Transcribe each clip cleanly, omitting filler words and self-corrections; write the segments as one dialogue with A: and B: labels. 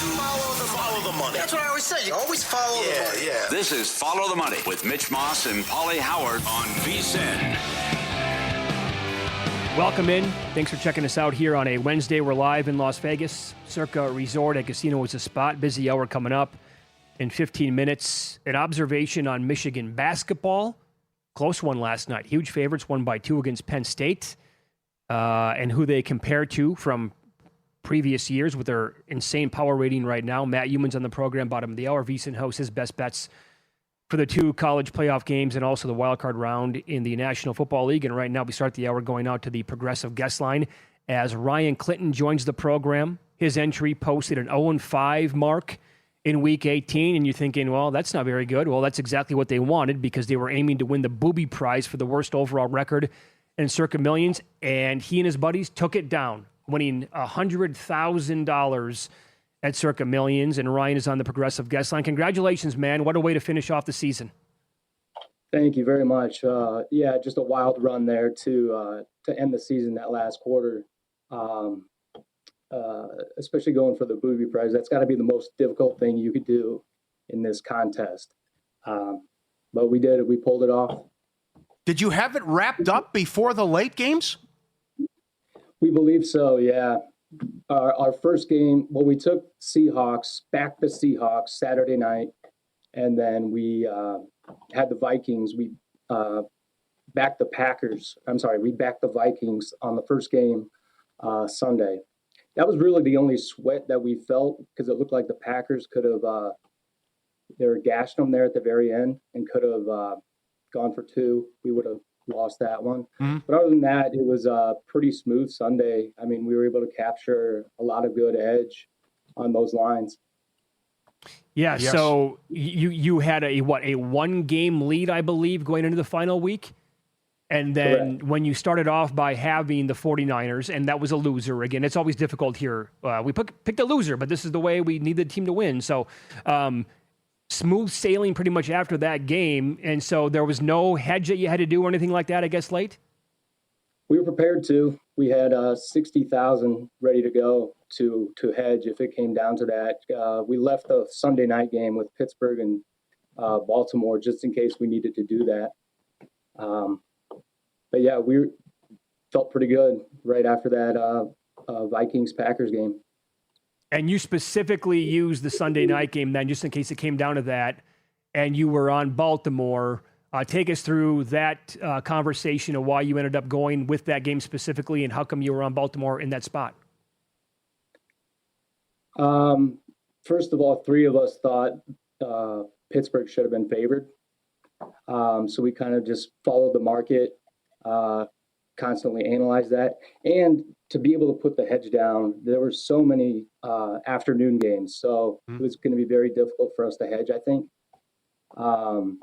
A: Follow the money. That's what I always say. You always follow the money. Yeah.
B: This is Follow the Money with Mitch Moss and Pauly Howard on VSiN.
C: Welcome in. Thanks for checking us out here on a Wednesday. We're live in Las Vegas. Circa Resort and Casino is a spot. Busy hour coming up in 15 minutes. An observation on Michigan basketball. Close one last night. Huge favorites, won by 2 against Penn State. And who they compare to from previous years with their insane power rating right now. Matt Youmans on the program, bottom of the hour. VSiN hosts his best bets for the 2 college playoff games and also the wildcard round in the National Football League. And right now we start the hour going out to the Progressive guest line as Ryan Clinton joins the program. His entry posted an 0-5 mark in Week 18, and you're thinking, well, that's not very good. Well, that's exactly what they wanted because they were aiming to win the Booby Prize for the worst overall record in Circa Millions, and he and his buddies took it down, winning $100,000 at Circa Millions, and Ryan is on the Progressive guest line. Congratulations, man. What a way to finish off the season.
D: Thank you very much. Just a wild run there to end the season that last quarter, especially going for the Booby Prize. That's got to be the most difficult thing you could do in this contest. But we did it. We pulled it off.
E: Did you have it wrapped up before the late games?
D: We believe so, yeah. Our first game, we took back the Seahawks Saturday night, and then we had the Vikings. We backed the Packers. We backed the Vikings on the first game Sunday. That was really the only sweat that we felt because it looked like the Packers could have they were gashed them there at the very end and could have gone for 2. We would have lost that one. Mm-hmm. But other than that, it was a pretty smooth Sunday. I mean, we were able to capture a lot of good edge on those lines.
C: Yeah, yes. So you had a 1-game lead, I believe, going into the final week. And then Correct. When you started off by having the 49ers, and that was a loser. Again, it's always difficult here. We picked a loser, but this is the way we need the team to win. So smooth sailing pretty much after that game. And so there was no hedge that you had to do or anything like that, I guess, late?
D: We were prepared to. We had 60,000 ready to go to hedge if it came down to that. We left the Sunday night game with Pittsburgh and Baltimore just in case we needed to do that. But yeah, we felt pretty good right after that Vikings-Packers game.
C: And you specifically used the Sunday night game then, just in case it came down to that, and you were on Baltimore. Take us through that conversation of why you ended up going with that game specifically, and how come you were on Baltimore in that spot.
D: First of all, 3 of us thought Pittsburgh should have been favored. So we kind of just followed the market, constantly analyzed that. And to be able to put the hedge down, there were so many afternoon games. So it was going to be very difficult for us to hedge, I think. So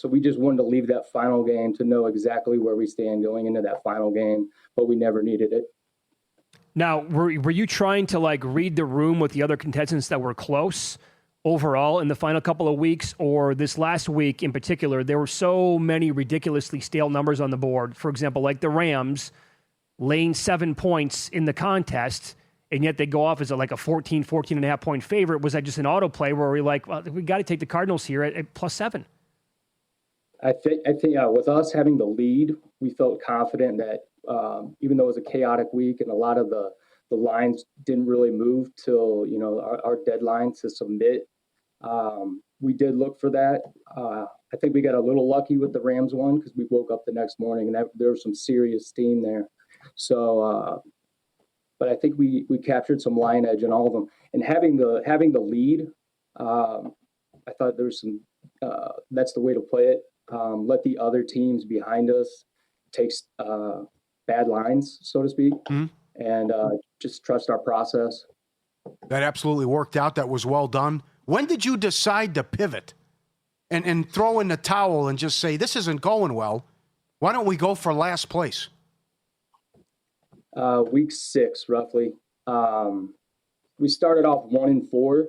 D: we just wanted to leave that final game to know exactly where we stand going into that final game, but we never needed it.
C: Now, were you trying to read the room with the other contestants that were close overall in the final couple of weeks, or this last week in particular? There were so many ridiculously stale numbers on the board. For example, like the Rams laying 7 points in the contest, and yet they go off as a 14 and a half point favorite. Was that just an autoplay where we're we got to take the Cardinals here at +7?
D: I think with us having the lead, we felt confident that even though it was a chaotic week and a lot of the lines didn't really move till our deadline to submit, we did look for that. I think we got a little lucky with the Rams one because we woke up the next morning and there was some serious steam there. So, but I think we captured some line edge in all of them. And having the lead, I thought there was some. That's the way to play it. Let the other teams behind us take bad lines, so to speak, and just trust our process.
E: That absolutely worked out. That was well done. When did you decide to pivot and throw in the towel and just say, this isn't going well? Why don't we go for last place?
D: Week 6, roughly. We started off 1-4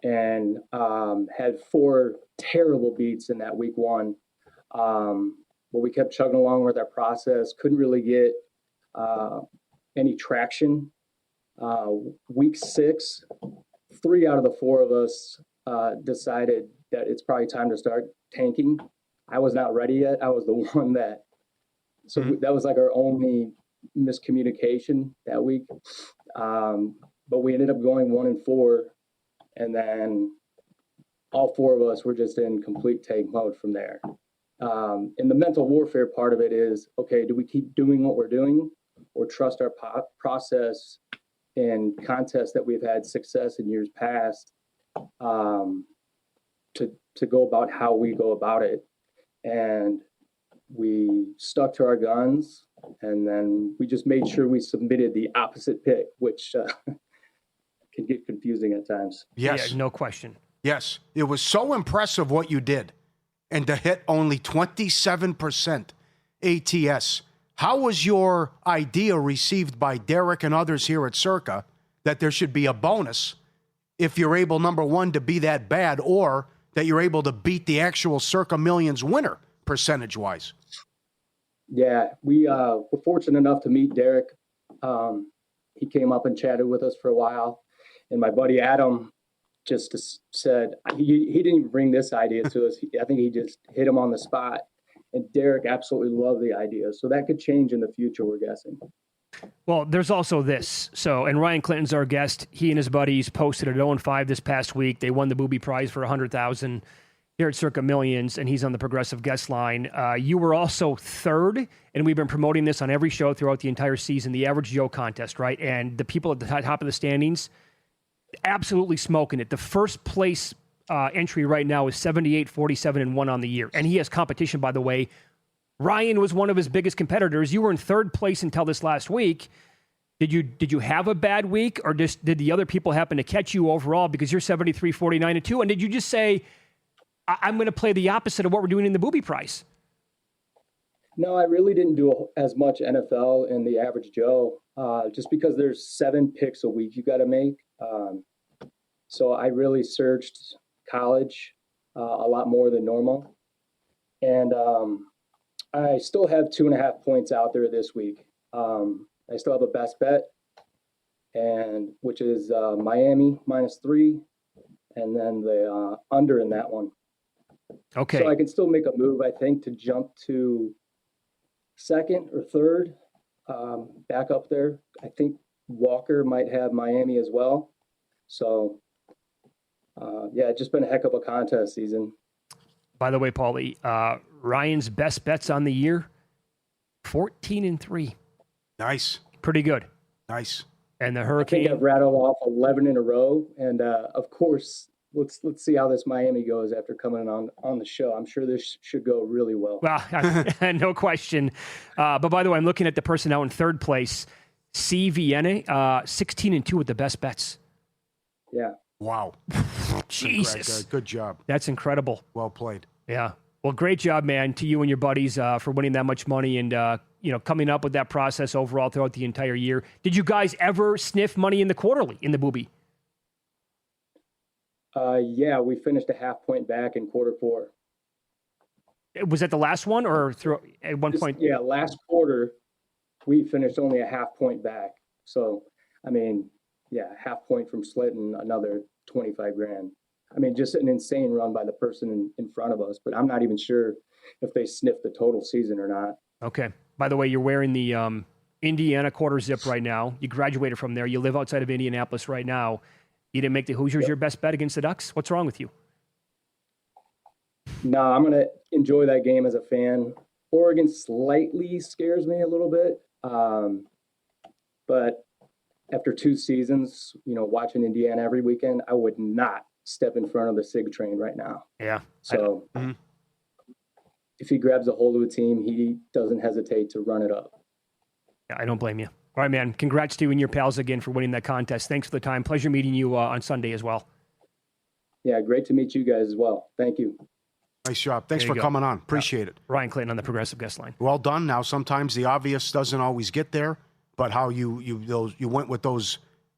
D: and had 4 terrible beats in that week 1. But we kept chugging along with our process, couldn't really get any traction Week 6, 3 out of the 4 of us decided that it's probably time to start tanking. I was not ready yet. I was the one that, that was like our only miscommunication that week. But we ended up going 1-4, and then all 4 of us were just in complete tank mode from there. And the mental warfare part of it is, okay, do we keep doing what we're doing or trust our process in contests that we've had success in years past to go about how we go about it? And we stuck to our guns, and then we just made sure we submitted the opposite pick, which can get confusing at times.
E: Yes.
C: Yeah, no question.
E: Yes. It was so impressive what you did. And to hit only 27% ATS. How was your idea received by Derek and others here at Circa that there should be a bonus if you're able, number one, to be that bad, or that you're able to beat the actual Circa Millions winner percentage-wise?
D: Yeah, we were fortunate enough to meet Derek. He came up and chatted with us for a while. And my buddy Adam just said, he didn't even bring this idea to us. I think he just hit him on the spot. And Derek absolutely loved the idea. So that could change in the future, we're guessing.
C: Well, there's also this. So, and Ryan Clinton's our guest. He and his buddies posted at 0-5 this past week. They won the Booby Prize for $100,000 here at Circa Millions, and he's on the progressive guest line. You were also third, and we've been promoting this on every show throughout the entire season, the Average Joe contest, right? And the people at the top of the standings, absolutely smoking it. The first place entry right now is 78, 47, and 1 on the year. And he has competition, by the way. Ryan was one of his biggest competitors. You were in third place until this last week. Did you have a bad week, or did the other people happen to catch you overall because you're 73, 49, and 2? And did you just say, I'm going to play the opposite of what we're doing in the Booby Prize?
D: No, I really didn't do as much NFL in the Average Joe, just because there's 7 picks a week you got to make. So I really searched college a lot more than normal. And I still have 2.5 points out there this week. I still have a best bet, and which is Miami -3, and then the under in that one.
C: Okay.
D: So I can still make a move, I think, to jump to second or third, back up there. I think Walker might have Miami as well. So, yeah, it's just been a heck of a contest season.
C: By the way, Pauly, Ryan's best bets on the year, 14-3.
E: Nice.
C: Pretty good.
E: Nice.
C: And the
D: I
C: Hurricane.
D: think I've rattled off 11 in a row. And, of course, let's see how this Miami goes after coming on the show. I'm sure this should go really well.
C: Well, no question. But by the way, I'm looking at the person now in third place, C. Vienna, 16-2 with the best bets.
D: Yeah.
E: Wow.
C: Jesus.
E: Good job.
C: That's incredible.
E: Well played.
C: Yeah. Well, great job, man, to you and your buddies for winning that much money and, coming up with that process overall throughout the entire year. Did you guys ever sniff money in the quarterly in the Booby?
D: Yeah, we finished a half point back in quarter 4.
C: Was that the last one or at one point?
D: Yeah, last quarter, we finished only a half point back. So, I mean, yeah, half point from slitting another 25 grand. I mean, just an insane run by the person in front of us, but I'm not even sure if they sniffed the total season or not.
C: Okay. By the way, you're wearing the Indiana quarter zip right now. You graduated from there. You live outside of Indianapolis right now. You didn't make the Hoosiers your best bet against the Ducks? What's wrong with you?
D: No, I'm going to enjoy that game as a fan. Oregon slightly scares me a little bit. But after 2 seasons, watching Indiana every weekend, I would not step in front of the SIG train right now.
C: Yeah.
D: So if he grabs a hold of a team, he doesn't hesitate to run it up.
C: Yeah, I don't blame you. All right, man. Congrats to you and your pals again for winning that contest. Thanks for the time. Pleasure meeting you on Sunday as well.
D: Yeah, great to meet you guys as well. Thank you.
E: Nice job. Thanks for coming on. Appreciate it.
C: Ryan Clayton on the progressive guest line.
E: Well done. Now, sometimes the obvious doesn't always get there, but how you went with those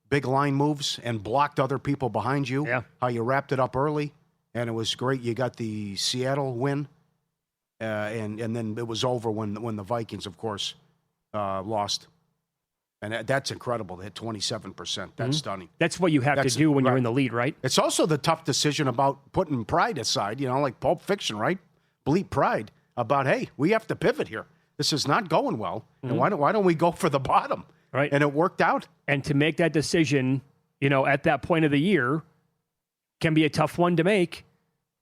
E: big line moves and blocked other people behind you.
C: Yeah.
E: How you wrapped it up early, and it was great. You got the Seattle win, and then it was over when the Vikings, of course, lost. And that's incredible to hit 27%. That's stunning.
C: That's what you have to do when you're in the lead, right?
E: It's also the tough decision about putting pride aside, like Pulp Fiction, right? Bleep pride about, hey, we have to pivot here. This is not going well. And why don't we go for the bottom?
C: Right.
E: And it worked out.
C: And to make that decision, at that point of the year can be a tough one to make.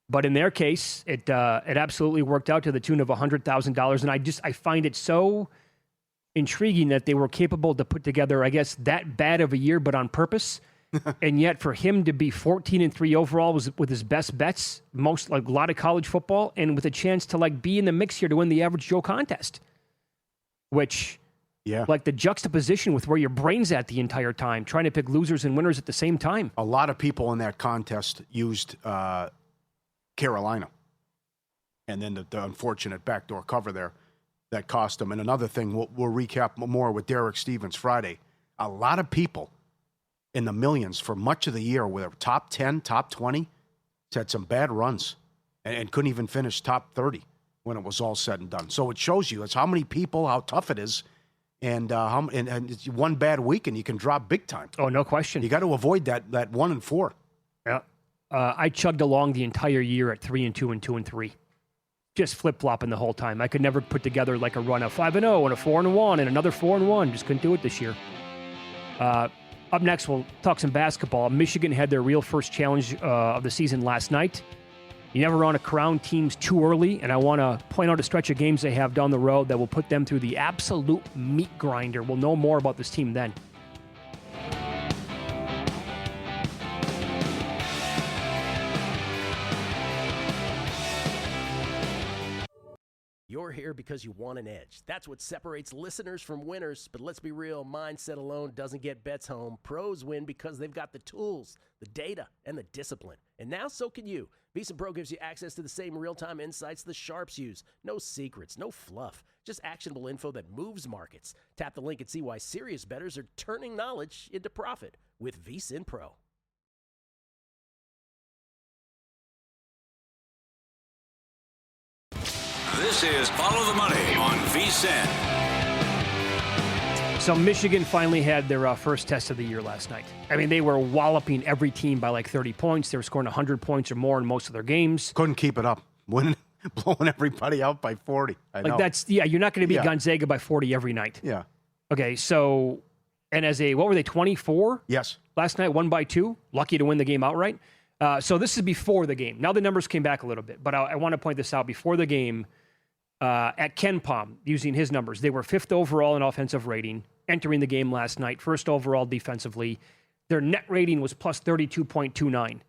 C: But in their case, it absolutely worked out to the tune of $100,000. And I find it so intriguing that they were capable to put together, I guess, that bad of a year, but on purpose. And yet for him to be 14-3 overall was with his best bets, a lot of college football, and with a chance to be in the mix here to win the Average Joe contest, which, the juxtaposition with where your brain's at the entire time, trying to pick losers and winners at the same time.
E: A lot of people in that contest used Carolina, and then the unfortunate backdoor cover there that cost them. And another thing, we'll recap more with Derek Stevens Friday. A lot of people in the millions for much of the year with a top 10, top 20, had some bad runs and couldn't even finish top 30 when it was all said and done. So it shows you how many people, how tough it is, and it's one bad week and you can drop big time.
C: Oh, no question.
E: You got to avoid that 1-4.
C: Yeah. I chugged along the entire year at 3-2 and 2-3. Just flip-flopping the whole time. I could never put together a run of 5-0 and a 4-1 and another 4-1. Just couldn't do it this year. Up next, we'll talk some basketball. Michigan had their real first challenge of the season last night. You never want to crown teams too early, and I want to point out a stretch of games they have down the road that will put them through the absolute meat grinder. We'll know more about this team then.
F: You're here because you want an edge. That's what separates listeners from winners. But let's be real, mindset alone doesn't get bets home. Pros win because they've got the tools, the data, and the discipline. And now so can you. VSiN Pro gives you access to the same real-time insights the sharps use. No secrets, no fluff, just actionable info that moves markets. Tap the link and see why serious bettors are turning knowledge into profit with VSiN Pro.
B: This is Follow the Money on VSiN.
C: So Michigan finally had their first test of the year last night. I mean, they were walloping every team by 30 points. They were scoring 100 points or more in most of their games.
E: Couldn't keep it up. Blowing everybody out by 40. I know.
C: You're not going to beat Gonzaga by 40 every night.
E: Yeah.
C: Okay, so, and what were they, 24?
E: Yes.
C: Last night, 1 by 2. Lucky to win the game outright. So this is before the game. Now the numbers came back a little bit, but I want to point this out. Before the game, at Ken Pom, using his numbers, they were 5th overall in offensive rating entering the game last night, 1st overall defensively. Their net rating was plus 32.29.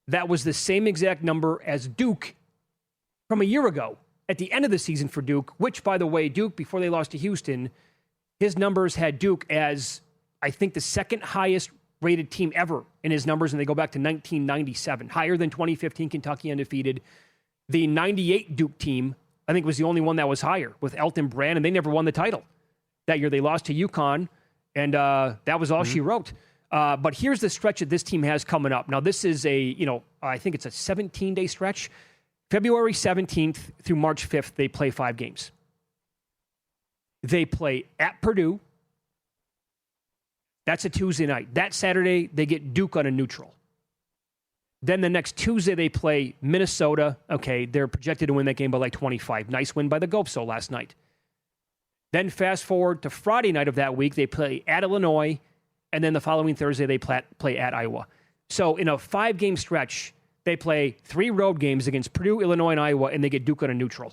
C: That was the same exact number as Duke from a year ago at the end of the season for Duke, which, by the way, Duke, before they lost to Houston, his numbers had Duke as, I think, the second highest rated team ever in his numbers, and they go back to 1997, higher than 2015 Kentucky undefeated. The 98 Duke team, I think, was the only one that was higher with Elton Brand, and they never won the title. That year they lost to UConn, and that was all she wrote. But here's the stretch that this team has coming up. Now, this is I think it's a 17-day stretch. February 17th through March 5th, they play 5 games. They play at Purdue. That's a Tuesday night. That Saturday, they get Duke on a neutral. Then the next Tuesday, they play Minnesota. Okay, they're projected to win that game by 25. Nice win by the Gopso last night. Then fast forward to Friday night of that week, they play at Illinois, and then the following Thursday, they play at Iowa. So in a 5-game stretch, they play 3 road games against Purdue, Illinois, and Iowa, and they get Duke on a neutral.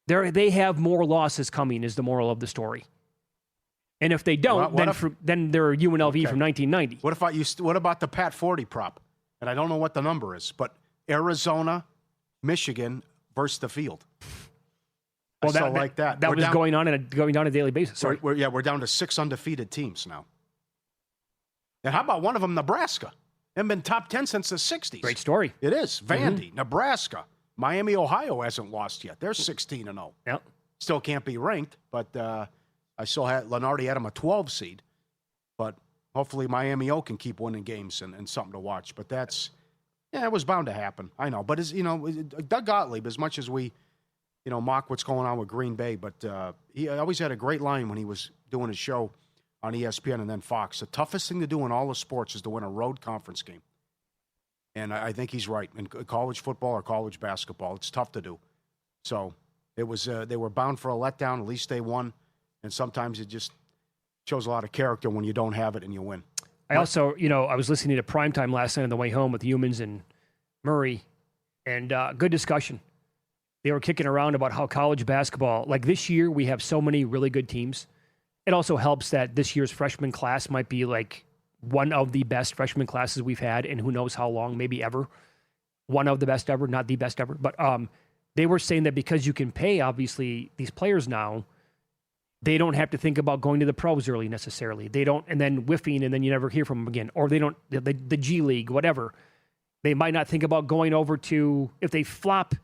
C: They have more losses coming, is the moral of the story. And if they don't, then they're UNLV from 1990.
E: What about the Pat 40 prop? And I don't know what the number is, but Arizona, Michigan versus the field.
C: Well,
E: that.
C: That was going on on a daily basis. Sorry.
E: We're down to 6 undefeated teams now. And how about one of them, Nebraska? They've been top 10 since the 60s.
C: Great story.
E: It is. Vandy, Nebraska. Miami, Ohio hasn't lost yet. They're 16-0.
C: Yep.
E: Still can't be ranked, but I still had Lenardi had them a 12 seed. But hopefully Miami O can keep winning games and something to watch. But it was bound to happen. I know. But Doug Gottlieb, as much as we mock what's going on with Green Bay, but he always had a great line when he was doing his show on ESPN and then Fox. The toughest thing to do in all the sports is to win a road conference game. And I think he's right. In college football or college basketball, it's tough to do. So it was they were bound for a letdown. At least they won. And sometimes it just shows a lot of character when you don't have it and you win.
C: I also, I was listening to Primetime last night on the way home with Youmans and Murray, and good discussion. They were kicking around about how college basketball, like this year, we have so many really good teams. It also helps that this year's freshman class might be like one of the best freshman classes we've had in who knows how long, maybe ever. One of the best ever, not the best ever. But they were saying that because you can pay, obviously, these players now, they don't have to think about going to the pros early necessarily. They don't, and then whiffing, and then you never hear from them again. Or they don't, the G League, whatever. They might not think about going over to, if they flop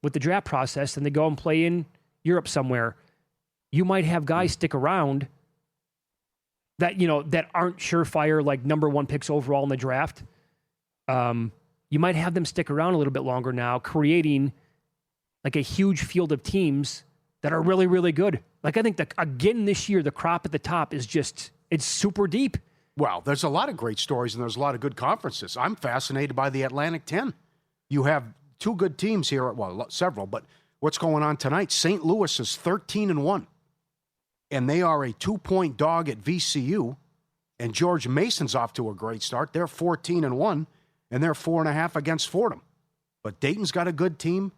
C: with the draft process and they go and play in Europe somewhere, you might have guys stick around that, that aren't surefire, like number one picks overall in the draft. You might have them stick around a little bit longer now, creating like a huge field of teams that are really, really good. Like, I think that, again, this year, the crop at the top is just, it's super deep.
E: Well, there's a lot of great stories, and there's a lot of good conferences. I'm fascinated by the Atlantic 10. You have two good teams here, well, several, but what's going on tonight? St. Louis is 13-1, and they are a 2-point dog at VCU, and George Mason's off to a great start. They're 14-1, and they're 4.5 against Fordham. But Dayton's got a good team.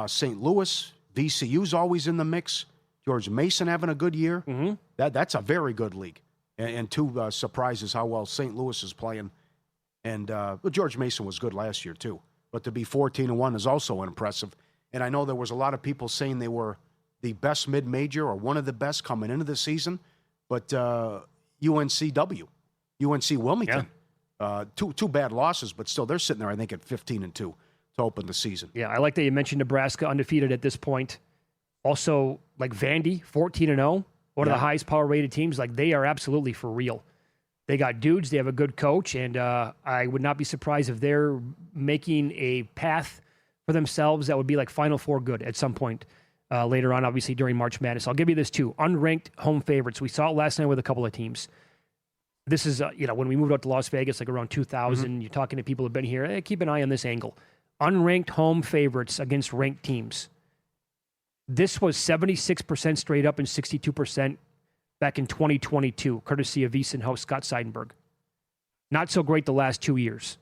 E: St. Louis, VCU's always in the mix. George Mason having a good year.
C: Mm-hmm.
E: That's a very good league. And two surprises how well St. Louis is playing. And George Mason was good last year, too. But to be 14-1 is also impressive. And I know there was a lot of people saying they were the best mid-major or one of the best coming into the season. But UNC Wilmington, two bad losses, but still they're sitting there, I think, at 15-2 to open the season.
C: Yeah, I like that you mentioned Nebraska undefeated at this point. Also, like Vandy, 14-0, one of the highest power-rated teams. Like, they are absolutely for real. They got dudes. They have a good coach, and I would not be surprised if they're making a path for themselves that would be like Final Four good at some point later on, obviously, during March Madness. I'll give you this, too. Unranked home favorites. We saw it last night with a couple of teams. This is, when we moved out to Las Vegas, like around 2000, you're talking to people who have been here. Hey, keep an eye on this angle. Unranked home favorites against ranked teams. This was 76% straight up and 62% back in 2022, courtesy of Easton host Scott Seidenberg. Not so great the last 2 years.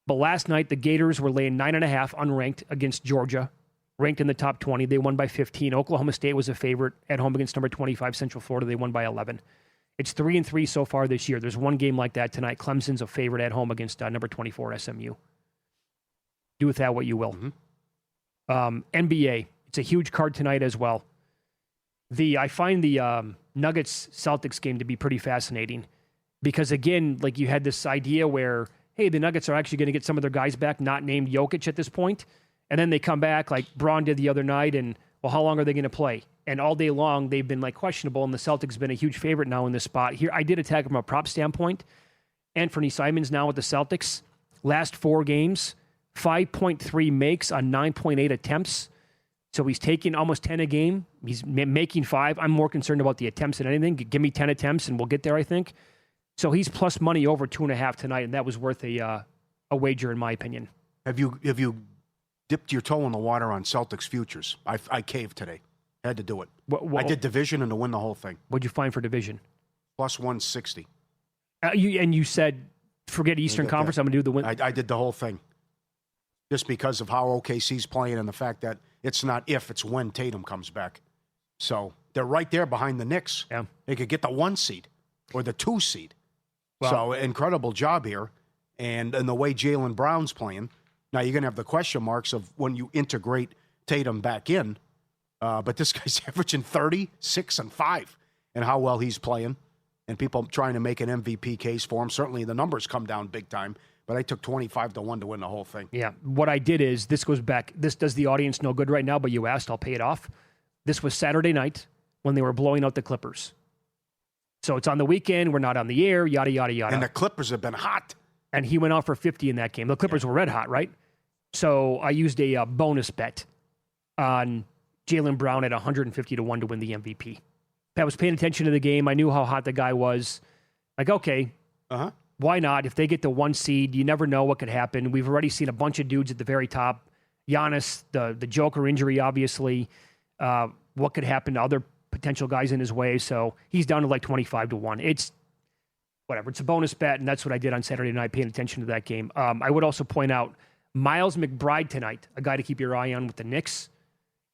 C: But last night, the Gators were laying 9.5 unranked against Georgia, ranked in the top 20. They won by 15. Oklahoma State was a favorite at home against number 25, Central Florida. They won by 11. It's 3-3 so far this year. There's one game like that tonight. Clemson's a favorite at home against number 24, SMU. Do with that what you will. NBA. It's a huge card tonight as well. I find the Nuggets-Celtics game to be pretty fascinating because, again, like you had this idea where, hey, the Nuggets are actually going to get some of their guys back, not named Jokic at this point, and then they come back like Braun did the other night, and, well, how long are they going to play? And all day long, they've been like questionable, and the Celtics have been a huge favorite now in this spot. Here, I did attack from a prop standpoint. Anthony Simons now with the Celtics. Last 4 games, 5.3 makes on 9.8 attempts. So he's taking almost 10 a game. He's making 5. I'm more concerned about the attempts than anything. Give me 10 attempts and we'll get there, I think. So he's plus money over 2.5 tonight, and that was worth a wager in my opinion.
E: Have you dipped your toe in the water on Celtics futures? I caved today. Had to do it. I did division and to win the whole thing.
C: What'd you find for division?
E: Plus 160.
C: You said, forget Eastern Conference, I'm going to do the win.
E: I did the whole thing. Just because of how OKC's playing and the fact that it's not if, it's when Tatum comes back. So they're right there behind the Knicks.
C: Yeah.
E: They could get the 1 seed or the 2 seed.
C: Well,
E: so incredible job here. And the way Jaylen Brown's playing. Now you're going to have the question marks of when you integrate Tatum back in. But this guy's averaging 30, 6, and 5 and how well he's playing. And people trying to make an MVP case for him. Certainly the numbers come down big time. But I took 25-1 to win the whole thing.
C: Yeah. What I did is, this goes back, this does the audience no good right now, but you asked, I'll pay it off. This was Saturday night when they were blowing out the Clippers. So it's on the weekend, we're not on the air, yada, yada, yada.
E: And the Clippers have been hot.
C: And he went off for 50 in that game. The Clippers were red hot, right? So I used a bonus bet on Jaylen Brown at 150-1 to win the MVP. I was paying attention to the game. I knew how hot the guy was. Like, okay, why not? If they get the 1 seed, you never know what could happen. We've already seen a bunch of dudes at the very top. Giannis, the Joker injury, obviously. What could happen to other potential guys in his way? So he's down to like 25-1. It's whatever. It's a bonus bet, and that's what I did on Saturday night, paying attention to that game. I would also point out Miles McBride tonight, a guy to keep your eye on with the Knicks.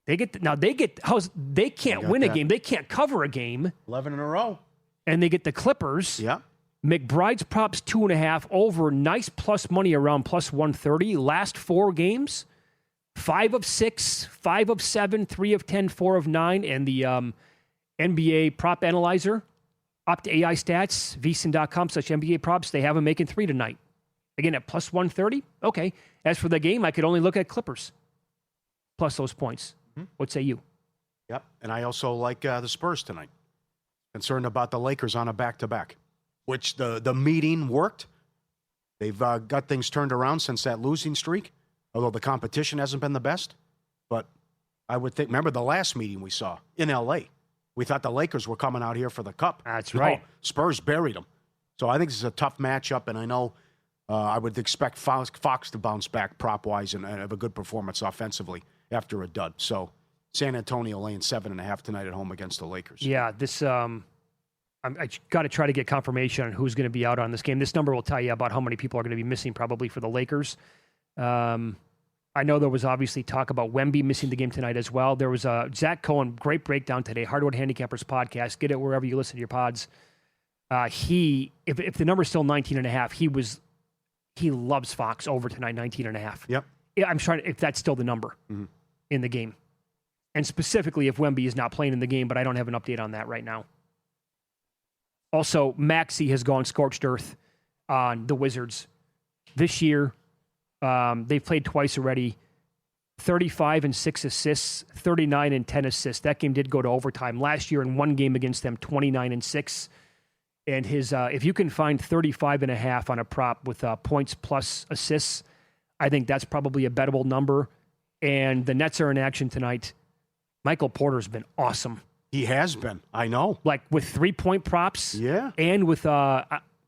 C: They can't win a game. They can't cover a game.
E: 11 in a row.
C: And they get the Clippers.
E: Yeah.
C: McBride's props 2.5 over. Nice plus money around plus 130. Last 4 games, 5 of 6, 5 of 7, 3 of 10, 4 of 9. And the NBA prop analyzer, Opt AI Stats, vsin.com/NBA props, they have him making 3 tonight. Again, at plus 130. Okay. As for the game, I could only look at Clippers plus those points. What say you?
E: Yep. And I also like the Spurs tonight. Concerned about the Lakers on a back-to-back, which the meeting worked. They've got things turned around since that losing streak, although the competition hasn't been the best. But I would think, remember the last meeting we saw in L.A., we thought the Lakers were coming out here for the cup.
C: That's right.
E: Spurs buried them. So I think this is a tough matchup, and I know I would expect Fox to bounce back prop-wise and have a good performance offensively after a dud. So San Antonio laying 7.5 tonight at home against the Lakers.
C: Yeah, this I got to try to get confirmation on who's going to be out on this game. This number will tell you about how many people are going to be missing probably for the Lakers. I know there was obviously talk about Wemby missing the game tonight as well. There was a Zach Cohen, great breakdown today, Hardwood Handicappers podcast. Get it wherever you listen to your pods. If the number's still 19.5, he loves Fox over tonight, 19.5.
E: Yep.
C: Yeah, I'm trying to, if that's still the number in the game. And specifically if Wemby is not playing in the game, but I don't have an update on that right now. Also, Maxey has gone scorched earth on the Wizards. This year, they've played twice already. 35 and 6 assists, 39 and 10 assists. That game did go to overtime. Last year in one game against them, 29 and 6. And his if you can find 35.5 on a prop with points plus assists, I think that's probably a bettable number. And the Nets are in action tonight. Michael Porter's been awesome.
E: He has been. I know.
C: Like with 3-point props.
E: Yeah.
C: And with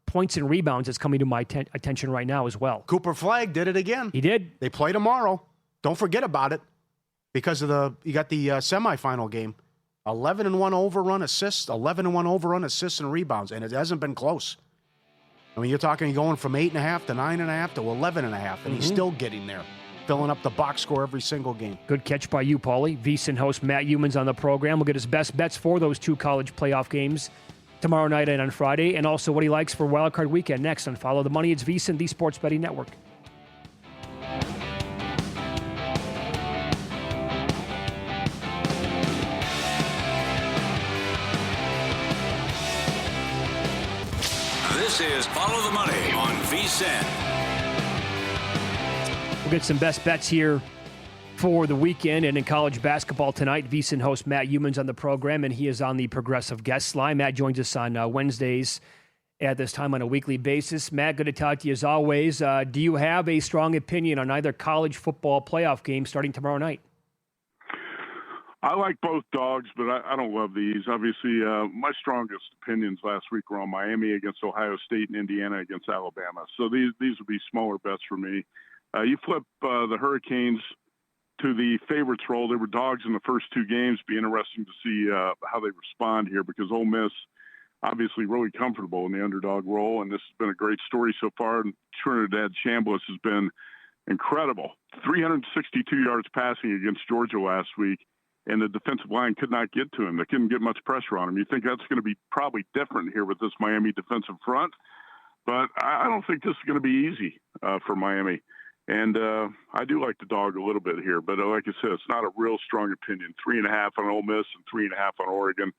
C: points and rebounds, it's coming to my attention right now as well.
E: Cooper Flagg did it again.
C: He did.
E: They play tomorrow. Don't forget about it because of you got the semifinal game. 11-1 overrun assists, 11-1 overrun assists and rebounds, and it hasn't been close. I mean, you're talking going from 8.5 to 9.5 to 11.5, and he's still getting there, filling up the box score every single game.
C: Good catch by you, Pauly. VSiN host Matt Youmans on the program. We'll get his best bets for those 2 college playoff games tomorrow night and on Friday, and also what he likes for Wildcard Weekend next on Follow the Money. It's VSiN, the Sports Betting Network.
B: This is Follow the Money on VSiN.
C: We'll get some best bets here for the weekend and in college basketball tonight. VSiN host Matt Youmans on the program, and he is on the Progressive Guest line. Matt joins us on Wednesdays at this time on a weekly basis. Matt, good to talk to you as always. Do you have a strong opinion on either college football playoff game starting tomorrow night?
G: I like both dogs, but I don't love these. Obviously, my strongest opinions last week were on Miami against Ohio State and Indiana against Alabama. So these would be smaller bets for me. You flip the Hurricanes to the favorites role. They were dogs in the first 2 games. Be interesting to see how they respond here because Ole Miss obviously really comfortable in the underdog role, and this has been a great story so far. And Trinidad Chambliss has been incredible. 362 yards passing against Georgia last week. And the defensive line could not get to him. They couldn't get much pressure on him. You think that's going to be probably different here with this Miami defensive front. But I don't think this is going to be easy for Miami. And I do like the dog a little bit here. But like I said, it's not a real strong opinion. 3.5 on Ole Miss and 3.5 on Oregon.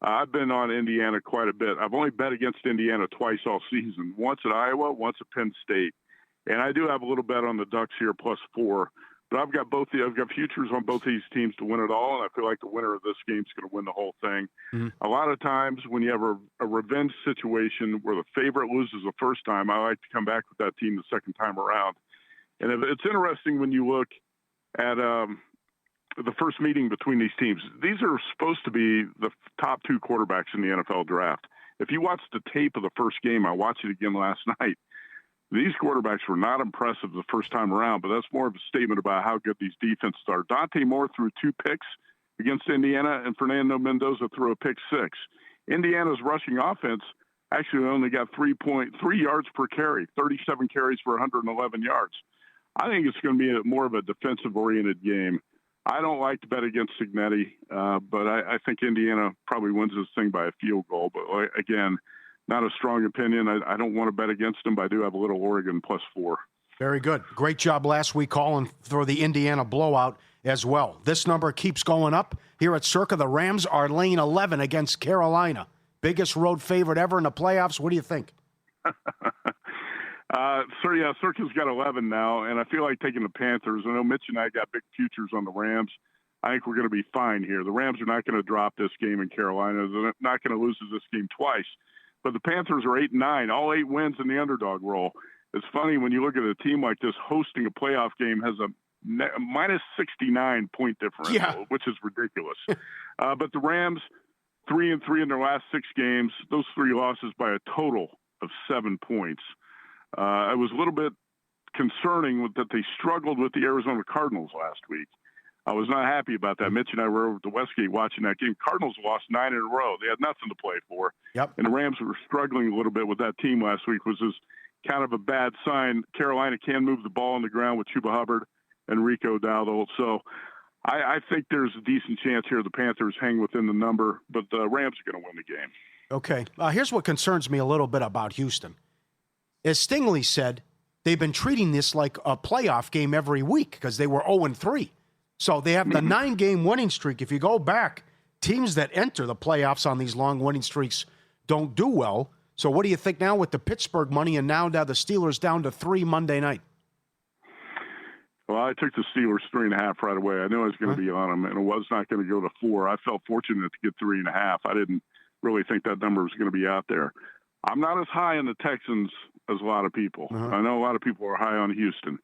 G: I've been on Indiana quite a bit. I've only bet against Indiana twice all season. Once at Iowa, once at Penn State. And I do have a little bet on the Ducks here, +4. But I've got futures on both these teams to win it all, and I feel like the winner of this game is going to win the whole thing. Mm-hmm. A lot of times when you have a revenge situation where the favorite loses the first time, I like to come back with that team the second time around. And it's interesting when you look at the first meeting between these teams. These are supposed to be the top two quarterbacks in the NFL draft. If you watch the tape of the first game, I watched it again last night. These quarterbacks were not impressive the first time around, but that's more of a statement about how good these defenses are. Dante Moore threw 2 picks against Indiana, and Fernando Mendoza threw a pick 6. Indiana's rushing offense actually only got 3.3 yards per carry, 37 carries for 111 yards. I think it's going to be more of a defensive-oriented game. I don't like to bet against Cignetti, but I think Indiana probably wins this thing by a field goal. But, again, not a strong opinion. I don't want to bet against them, but I do have a little Oregon +4.
E: Very good. Great job last week calling for the Indiana blowout as well. This number keeps going up. Here at Circa, the Rams are lane 11 against Carolina. Biggest road favorite ever in the playoffs. What do you think?
G: Circa's got 11 now, and I feel like taking the Panthers. I know Mitch and I got big futures on the Rams. I think we're going to be fine here. The Rams are not going to drop this game in Carolina. They're not going to lose this game twice. But the Panthers are 8-9, all 8 wins in the underdog role. It's funny when you look at a team like this hosting a playoff game has a minus 69 point differential, which is ridiculous. But the Rams, 3-3 in their last 6 games, those 3 losses by a total of 7 points. It was a little bit concerning that they struggled with the Arizona Cardinals last week. I was not happy about that. Mitch and I were over at the Westgate watching that game. Cardinals lost 9 in a row. They had nothing to play for.
E: Yep.
G: And the Rams were struggling a little bit with that team last week, which is kind of a bad sign. Carolina can move the ball on the ground with Chuba Hubbard and Rico Dowdle. So I think there's a decent chance here the Panthers hang within the number, but the Rams are going to win the game.
E: Okay. Here's what concerns me a little bit about Houston. As Stingley said, they've been treating this like a playoff game every week because they were 0-3. So they have the 9-game winning streak. If you go back, teams that enter the playoffs on these long winning streaks don't do well. So what do you think now with the Pittsburgh money and now the Steelers down to 3 Monday night?
G: Well, I took the Steelers 3.5 right away. I knew I was going to be on them, and it was not going to go to 4. I felt fortunate to get 3.5. I didn't really think that number was going to be out there. I'm not as high on the Texans as a lot of people. I know a lot of people are high on Houston.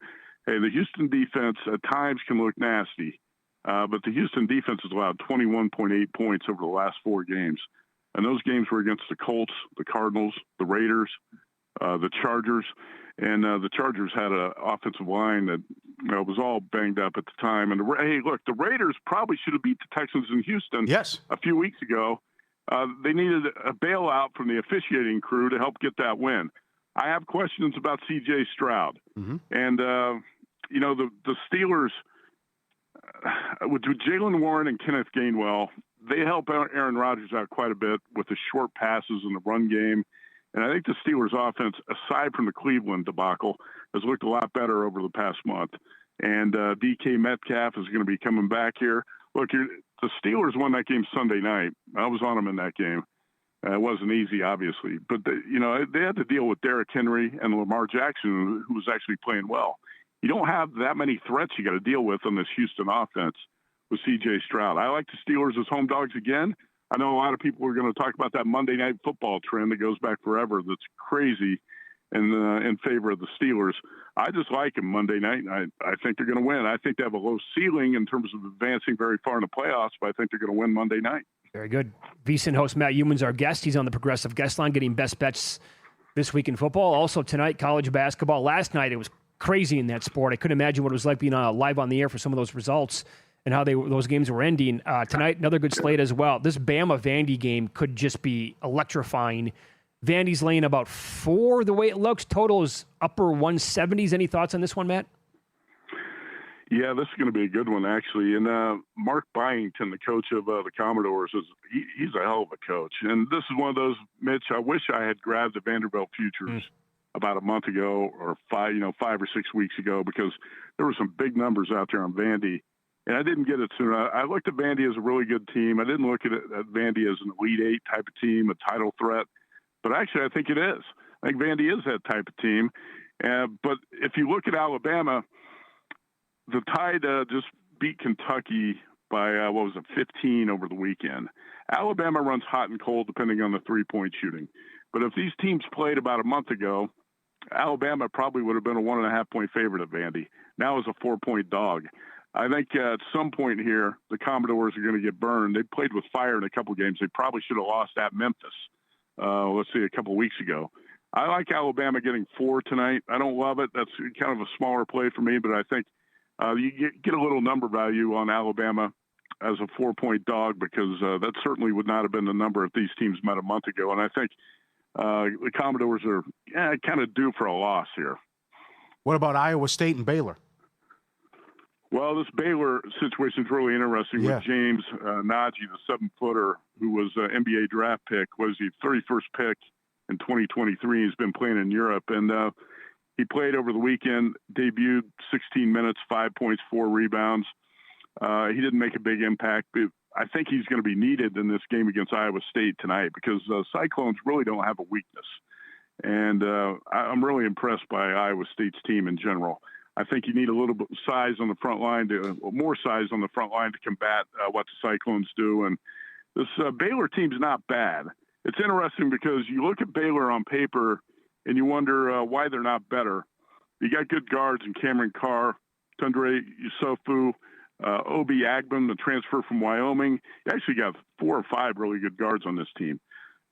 G: Hey, the Houston defense at times can look nasty, but the Houston defense has allowed 21.8 points over the last 4 games. And those games were against the Colts, the Cardinals, the Raiders, the Chargers. And the Chargers had an offensive line that was all banged up at the time. And, the Raiders probably should have beat the Texans in Houston a few weeks ago. They needed a bailout from the officiating crew to help get that win. I have questions about C.J. Stroud. And, the Steelers, with Jaylen Warren and Kenneth Gainwell, they help Aaron Rodgers out quite a bit with the short passes and the run game. And I think the Steelers' offense, aside from the Cleveland debacle, has looked a lot better over the past month. And DK Metcalf is going to be coming back here. Look, the Steelers won that game Sunday night. I was on them in that game. It wasn't easy, obviously. But, they had to deal with Derrick Henry and Lamar Jackson, who was actually playing well. You don't have that many threats you got to deal with on this Houston offense with C.J. Stroud. I like the Steelers as home dogs again. I know a lot of people are going to talk about that Monday Night Football trend that goes back forever that's crazy in favor of the Steelers. I just like them Monday night, and I think they're going to win. I think they have a low ceiling in terms of advancing very far in the playoffs, but I think they're going to win Monday night.
C: Very good. VSiN host Matt Youmans, our guest. He's on the Progressive Guest Line getting best bets this week in football. Also tonight, college basketball. Last night, it was crazy in that sport. I couldn't imagine what it was like being live on the air for some of those results and how those games were ending. Tonight, another good slate as well. This Bama-Vandy game could just be electrifying. Vandy's laying about 4 the way it looks. Total is upper 170s. Any thoughts on this one, Matt?
G: Yeah, this is going to be a good one, actually. And Mark Byington, the coach of the Commodores, he's a hell of a coach. And this is one of those, Mitch, I wish I had grabbed the Vanderbilt futures about a month ago or 5 or 6 weeks ago, because there were some big numbers out there on Vandy. And I didn't get it sooner. I looked at Vandy as a really good team. I didn't look at Vandy as an Elite Eight type of team, a title threat. But actually, I think it is. I think Vandy is that type of team. But if you look at Alabama, the Tide just beat Kentucky by, 15 over the weekend. Alabama runs hot and cold depending on the three-point shooting. But if these teams played about a month ago, Alabama probably would have been a 1.5-point favorite of Vandy. Now is a 4-point dog. I think at some point here, the Commodores are going to get burned. They played with fire in a couple of games. They probably should have lost at Memphis, a couple of weeks ago. I like Alabama getting 4 tonight. I don't love it. That's kind of a smaller play for me, but I think you get a little number value on Alabama as a 4-point dog because that certainly would not have been the number if these teams met a month ago. And I think the Commodores are kind of due for a loss here.
E: What about Iowa State and Baylor?
G: Well, this Baylor situation is really interesting with James Najee, the 7-footer, who was an NBA draft pick, was the 31st pick in 2023. He's been playing in Europe, and he played over the weekend, debuted 16 minutes, 5 points, 4 rebounds. He didn't make a big impact, but I think he's going to be needed in this game against Iowa State tonight because Cyclones really don't have a weakness. And I'm really impressed by Iowa State's team in general. I think you need a little bit size on the front line, more size on the front line to combat what the Cyclones do. And this Baylor team's not bad. It's interesting because you look at Baylor on paper and you wonder why they're not better. You got good guards in Cameron Carr, Tundre Yusufu, Obi Agban, the transfer from Wyoming. You actually got 4 or 5 really good guards on this team.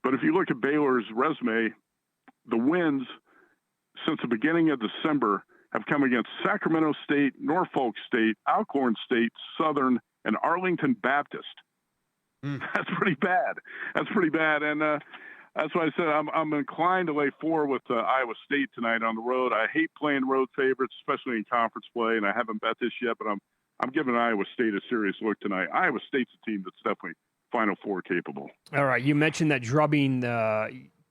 G: But if you look at Baylor's resume, the wins since the beginning of December have come against Sacramento State, Norfolk State, Alcorn State, Southern, and Arlington Baptist. That's pretty bad. And that's why I said I'm inclined to lay 4 with Iowa State tonight on the road. I hate playing road favorites, especially in conference play, and I haven't bet this yet, but I'm giving Iowa State a serious look tonight. Iowa State's a team that's definitely Final Four capable.
C: All right, you mentioned that drubbing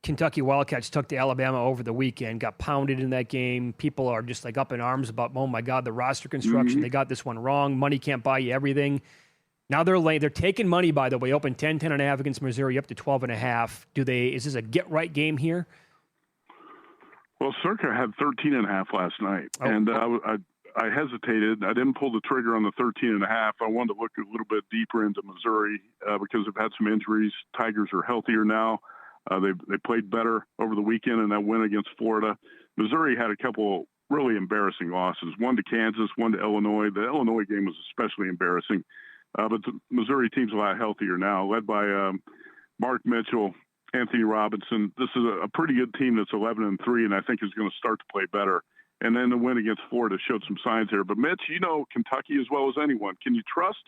C: Kentucky Wildcats took to Alabama over the weekend, got pounded in that game. People are just like up in arms about, oh my God, the roster construction. They got this one wrong. Money can't buy you everything. Now they're taking money, by the way, open 10.5 against Missouri, up to 12.5. Is this a get-right game here?
G: Well, Circa had 13.5 last night, and I hesitated. I didn't pull the trigger on the 13.5. I wanted to look a little bit deeper into Missouri because they've had some injuries. Tigers are healthier now. They played better over the weekend in that win against Florida. Missouri had a couple really embarrassing losses, one to Kansas, one to Illinois. The Illinois game was especially embarrassing. But the Missouri team's a lot healthier now, led by Mark Mitchell, Anthony Robinson. This is a pretty good team that's 11-3, and I think is going to start to play better. And then the win against Florida showed some signs there. But, Mitch, you know Kentucky as well as anyone. Can you trust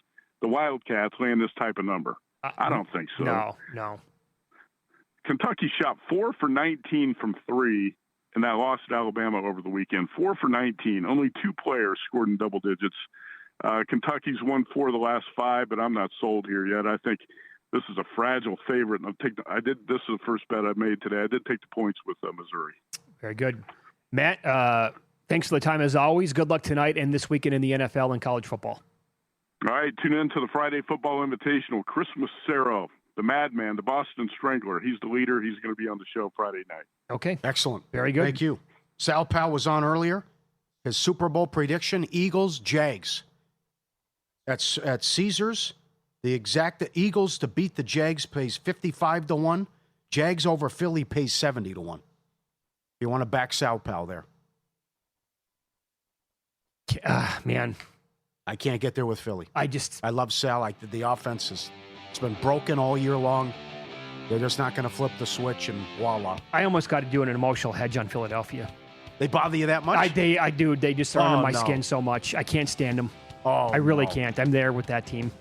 G: the Wildcats laying this type of number? I don't think so.
C: No.
G: Kentucky shot 4 for 19 from 3 in that loss at Alabama over the weekend. 4 for 19. Only 2 players scored in double digits. Kentucky's won 4 of the last 5, but I'm not sold here yet. I think this is a fragile favorite. And this is the first bet I made today. I did take the points with Missouri.
C: Very good. Matt, thanks for the time as always. Good luck tonight and this weekend in the NFL and college football.
G: All right, tune in to the Friday Football Invitational. Chris Massero, the Madman, the Boston Strangler. He's the leader. He's going to be on the show Friday night.
C: Okay.
E: Excellent.
C: Very good.
E: Thank you. Sal Powell was on earlier. His Super Bowl prediction, Eagles, Jags. That's at Caesars. The Eagles to beat the Jags pays 55-1. Jags over Philly pays 70-1. You want to back Sal Powell there?
C: Man.
E: I can't get there with Philly.
C: I
E: love Sal. The offense it's been broken all year long. They're just not going to flip the switch and voila.
C: I almost got to do an emotional hedge on Philadelphia.
E: They bother you that much?
C: I do. They just are under my skin so much. I can't stand them. I really can't. I'm there with that team.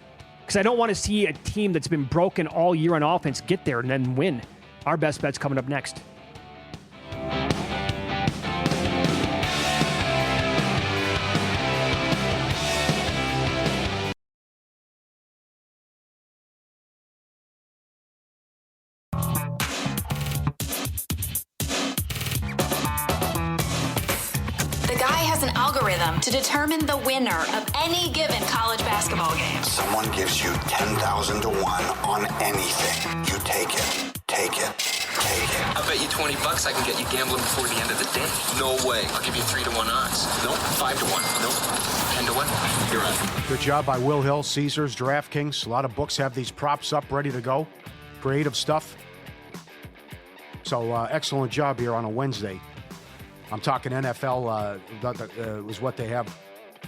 C: Because I don't want to see a team that's been broken all year on offense get there and then win. Our best bet's coming up next.
H: To determine the winner of any given college basketball game.
A: Someone gives you 10,000 to 1 on anything. You take it. Take it. Take it.
I: I bet you $20 I can get you gambling before the end of the day. No way. I'll give you 3-1 odds. Nope. 5-1. Nope. 10-1. You're on.
E: Good job by Will Hill, Caesars, DraftKings. A lot of books have these props up ready to go. Creative stuff. So excellent job here on a Wednesday. I'm talking NFL was what they have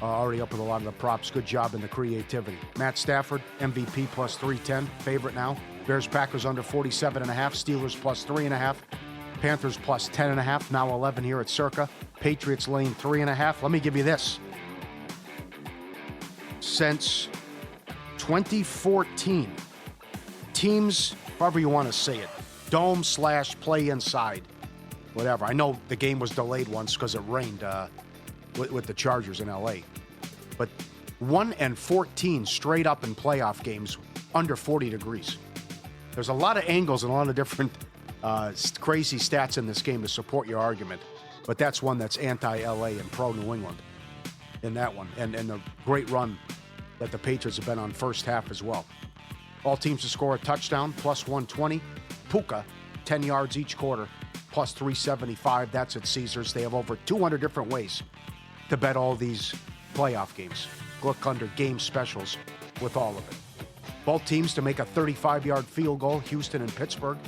E: Already up with a lot of the props. Good job in the creativity. Matt Stafford, MVP plus 310. Favorite now. Bears, Packers under 47.5. Steelers plus 3.5. Panthers plus 10.5. Now 11 here at Circa. Patriots laying 3.5. Let me give you this. Since 2014, teams, however you want to say it, dome / play inside, whatever. I know the game was delayed once because it rained with the Chargers in LA. But 1-14 straight up in playoff games under 40 degrees. There's a lot of angles and a lot of different crazy stats in this game to support your argument. But that's one that's anti-LA and pro-New England in that one. And the great run that the Patriots have been on first half as well. All teams to score a touchdown, plus 120. Puka, 10 yards each quarter, plus 375. That's at Caesars. They have over 200 different ways to bet all these playoff games. Look under game specials with all of it. Both teams to make a 35-yard field goal, Houston and Pittsburgh,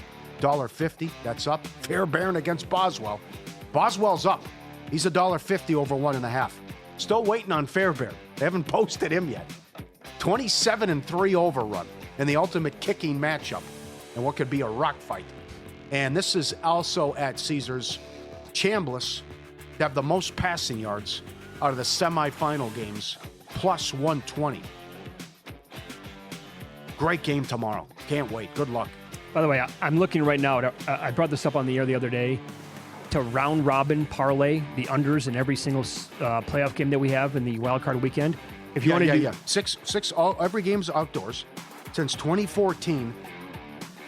E: $1.50. That's up. Fairbairn against Boswell. Boswell's up. He's $1.50 over 1.5. Still waiting on Fairbairn. They haven't posted him yet. 27-3 overrun in the ultimate kicking matchup and what could be a rock fight. And this is also at Caesars. Chambliss to have the most passing yards out of the semifinal games, plus 120. Great game tomorrow. Can't wait. Good luck.
C: By the way, I'm looking right now. I brought this up on the air the other day. To round robin parlay the unders in every single playoff game that we have in the wild card weekend. If you want to do
E: six, every game's outdoors. Since 2014,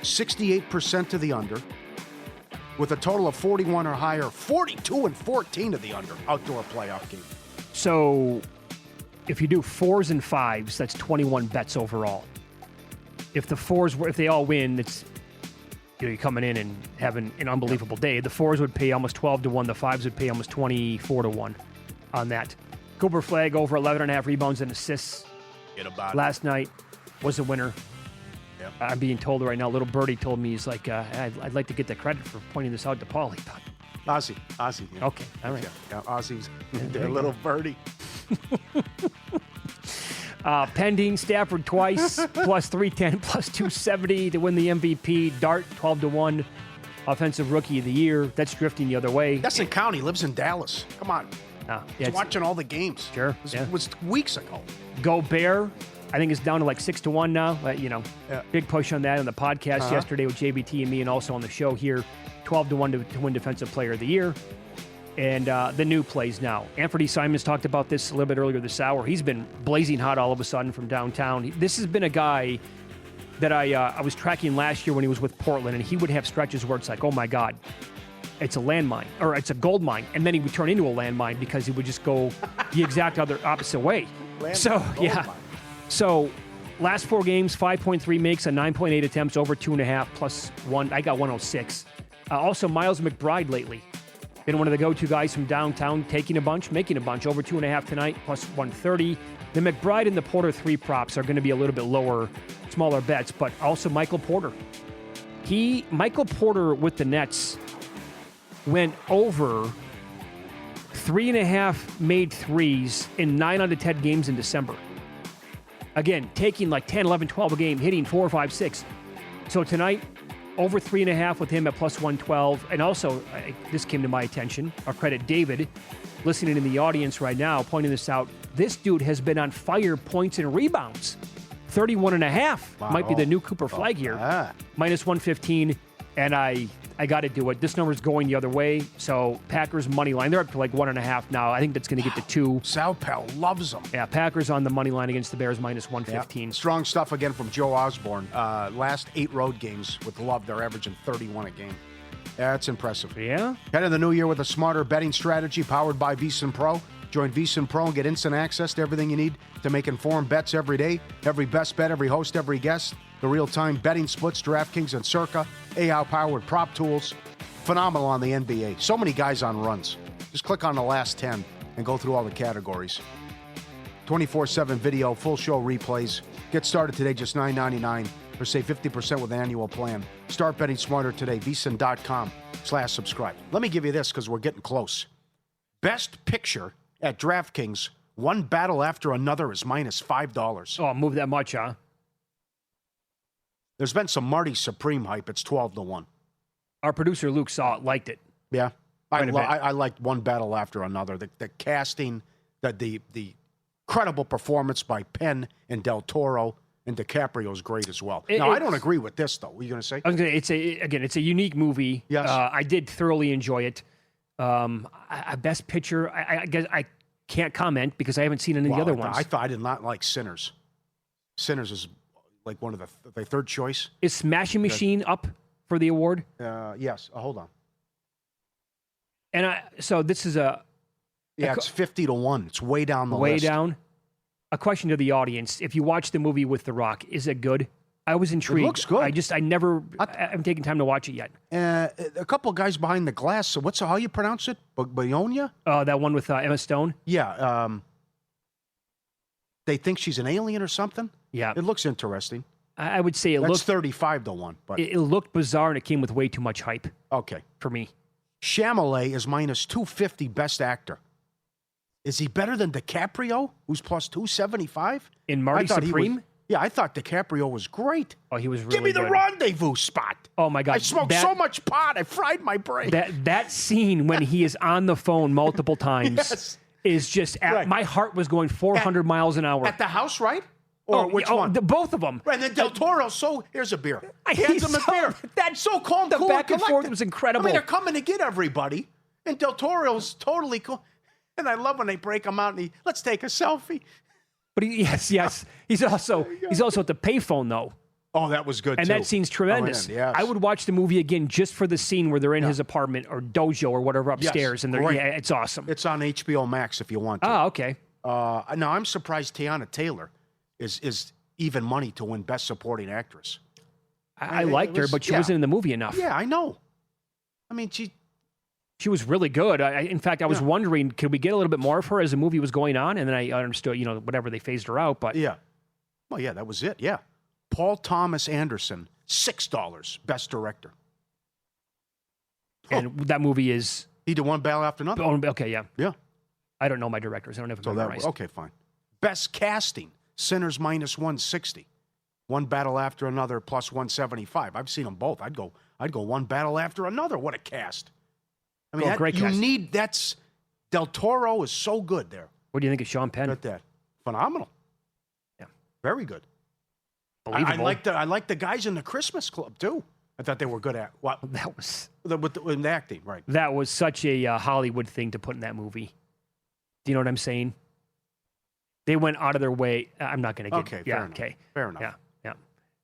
E: 68% to the under, with a total of 41 or higher, 42-14 to the under outdoor playoff game.
C: So, if you do 4s and 5s, that's 21 bets overall. If the 4s if they all win, it's you're coming in and having an unbelievable day. The 4s would pay almost 12-1. The 5s would pay almost 24-1 on that. Cooper Flagg over 11.5 rebounds and assists last night was a winner. Yep. I'm being told right now, little birdie told me, he's like, I'd like to get the credit for pointing this out to Pauly.
E: Ozzy. Yeah.
C: Okay, all right.
E: Yeah, Ozzy's their little birdie.
C: Pending Stafford twice, plus 310, plus 270 to win the MVP. Dart, 12-1, offensive rookie of the year. That's drifting the other way.
E: That's in County. Lives in Dallas. Come on. He's watching all the games.
C: Sure.
E: It was weeks ago.
C: Gobert, I think it's down to like 6-1 now. Big push on that on the podcast yesterday with JBT and me, and also on the show here. 12-1 to win Defensive Player of the Year. And the new plays now. Anthony Simons talked about this a little bit earlier this hour. He's been blazing hot all of a sudden from downtown. This has been a guy that I was tracking last year when he was with Portland, and he would have stretches where it's like, oh my God, it's a landmine, or it's a gold mine. And then he would turn into a landmine because he would just go the exact opposite way. So, last 4 games, 5.3 makes on 9.8 attempts, over 2.5, plus 1. I got 106. Also, Miles McBride lately. Been one of the go-to guys from downtown, taking a bunch, making a bunch, over 2.5 tonight, plus 130. The McBride and the Porter 3 props are going to be a little bit lower, smaller bets, but also Michael Porter. Michael Porter with the Nets went over 3.5 made threes in 9 out of 10 games in December. Again, taking like 10, 11, 12 a game, hitting 4, 5, 6. So tonight, over 3.5 with him at plus 112. And also, this came to my attention. I'll credit David, listening in the audience right now, pointing this out. This dude has been on fire points and rebounds. 31.5 might be the new Cooper Flagg here. Minus 115. And I got to do it. This number's going the other way. So Packers money line. They're up to like 1.5 now. I think that's going to get to 2.
E: Sal Pell loves them.
C: Yeah, Packers on the money line against the Bears, minus 115.
E: Yeah. Strong stuff again from Joe Osborne. Last 8 road games with Love, they're averaging 31 a game. That's impressive.
C: Yeah.
E: Head of the new year with a smarter betting strategy powered by VSiN Pro. Join VSiN Pro and get instant access to everything you need to make informed bets every day. Every best bet, every host, every guest. The real-time betting splits, DraftKings and Circa. AI-powered prop tools. Phenomenal on the NBA. So many guys on runs. Just click on the last 10 and go through all the categories. 24/7 video, full show replays. Get started today, just $9.99, or save 50% with an annual plan. Start betting smarter today. VSiN.com/subscribe. Let me give you this because we're getting close. Best picture at DraftKings One battle after another is minus $5.
C: Oh, move that much, huh?
E: There's been some Marty Supreme hype. It's 12-1.
C: Our producer Luke saw it, liked it.
E: Yeah. I
C: bit.
E: liked one battle after another. The casting, the credible performance by Penn and Del Toro and DiCaprio is great as well. Now, I don't agree with this, though. What are you going to say?
C: I was going to say, it's a unique movie.
E: Yes.
C: I did thoroughly enjoy it. Best picture, I guess I can't comment because I haven't seen any of the other ones.
E: I did not like Sinners. Sinners is like one of the third choice.
C: Is Smashing Machine up for the award?
E: Yes. Hold on.
C: And so this is
E: it's 50-1. It's way down the
C: way
E: list.
C: down. A question to the audience: if you watch the movie with The Rock, is it good? I was intrigued.
E: It looks good.
C: I haven't taken time to watch it yet.
E: A couple of guys behind the glass. So how you pronounce it? Bayona?
C: That one with Emma Stone.
E: Yeah. They think she's an alien or something.
C: Yeah.
E: It looks interesting.
C: I would say
E: That's 35-1. But
C: it looked bizarre and it came with way too much hype.
E: Okay.
C: For me.
E: Chalamet is minus 250 best actor. Is he better than DiCaprio, who's plus 275?
C: In Marty Supreme?
E: I thought DiCaprio was great.
C: Oh, he was really
E: Give me the
C: good.
E: rendezvous spot.
C: Oh, my God.
E: I smoked so much pot, I fried my brain.
C: That scene when he is on the phone multiple times is just...
E: Right.
C: My heart was going 400 miles an hour.
E: At the house, right? Or which one?
C: Both of them.
E: Right, and then Del Toro, here's a beer. Hands him a beer. That's so calm,
C: the
E: cool,
C: back and
E: collected.
C: forth was incredible.
E: I mean, they're coming to get everybody, and Del Toro's totally cool. And I love when they break him out and let's take a selfie.
C: But yes. He's also at the payphone, though.
E: Oh, that was good,
C: and
E: too.
C: that scene's tremendous.
E: Yes.
C: I would watch the movie again just for the scene where they're in his apartment or dojo or whatever upstairs.
E: Yes,
C: and it's awesome.
E: It's on HBO Max if you want to.
C: Oh, okay.
E: Now, I'm surprised Tiana Taylor is even money to win Best Supporting Actress.
C: I liked her, but she wasn't in the movie enough.
E: Yeah, I know. I mean,
C: she was really good. In fact, I was wondering, could we get a little bit more of her as the movie was going on? And then I understood, whatever, they phased her out. But
E: yeah. Well, yeah, that was it. Yeah. Paul Thomas Anderson, $6, Best Director.
C: And that movie is...
E: He did one battle after another.
C: Oh, okay, yeah.
E: Yeah.
C: I don't know my directors. I don't have it memorized.
E: Okay, fine. Best Casting, Sinners minus 160. One battle after another plus 175. I've seen them both. I'd go one battle after another. What a cast. I mean,
C: great cast.
E: That's Del Toro is so good there.
C: What do you think of Sean Penn?
E: Look at that. Phenomenal.
C: Yeah.
E: Very good.
C: Believable.
E: I like the guys in the Christmas Club, too. I thought they were good at what?
C: That was...
E: With the acting, right.
C: That was such a Hollywood thing to put in that movie. Do you know what I'm saying? They went out of their way. I'm not going to get...
E: Okay,
C: yeah,
E: fair enough.
C: okay.
E: Fair enough.
C: Yeah.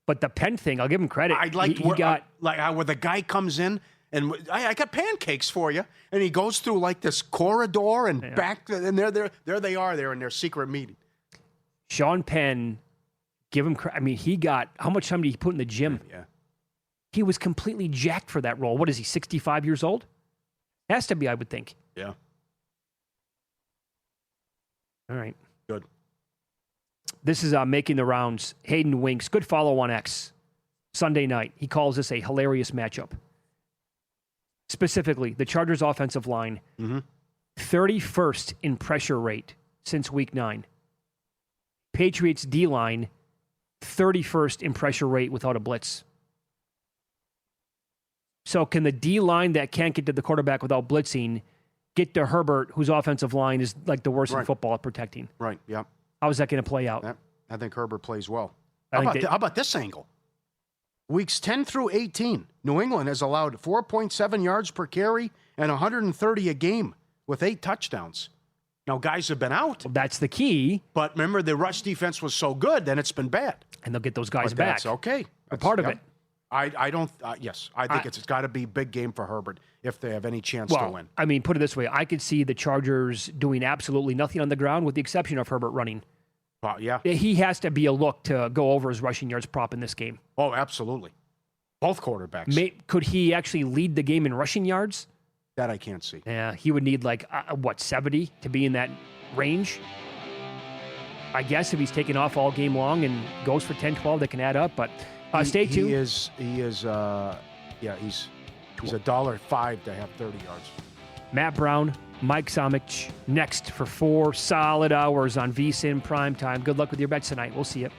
C: But the Penn thing, I'll give him credit.
E: I liked where the guy comes in and I got pancakes for you, and he goes through like this corridor and back, and there they are there in their secret meeting.
C: Sean Penn, give him credit. I mean, he got how much time did he put in the gym?
E: Yeah,
C: he was completely jacked for that role. What is he? 65 years old? Has to be, I would think.
E: Yeah.
C: All right.
E: Good.
C: This is making the rounds. Hayden Winks, good follow on X. Sunday night, he calls this a hilarious matchup. Specifically, the Chargers' offensive line, 31st in pressure rate since Week 9. Patriots' D-line, 31st in pressure rate without a blitz. So can the D-line that can't get to the quarterback without blitzing get to Herbert, whose offensive line is like the worst in football at protecting?
E: Right, yeah.
C: How is that going to play out?
E: Yeah, I think Herbert plays well.
C: How
E: How about this angle? Weeks 10 through 18, New England has allowed 4.7 yards per carry and 130 a game with 8 touchdowns. Now, guys have been out.
C: Well, that's the key.
E: But remember, the rush defense was so good, then it's been bad.
C: And they'll get those guys
E: But
C: back.
E: That's okay.
C: That's part of it.
E: I don't, yes, I think it's got to be a big game for Herbert if they have any chance to win.
C: I mean, put it this way. I could see the Chargers doing absolutely nothing on the ground with the exception of Herbert running.
E: Yeah.
C: He has to be a look to go over his rushing yards prop in this game.
E: Oh, absolutely. Both quarterbacks.
C: Could he actually lead the game in rushing yards?
E: That I can't see.
C: Yeah, he would need 70 to be in that range? I guess if he's taking off all game long and goes for 10, 12, that can add up. But stay tuned.
E: He's $1.05 to have 30 yards.
C: Matt Brown, Mike Somich next for 4 solid hours on VSiN Primetime. Good luck with your bets tonight. We'll see you.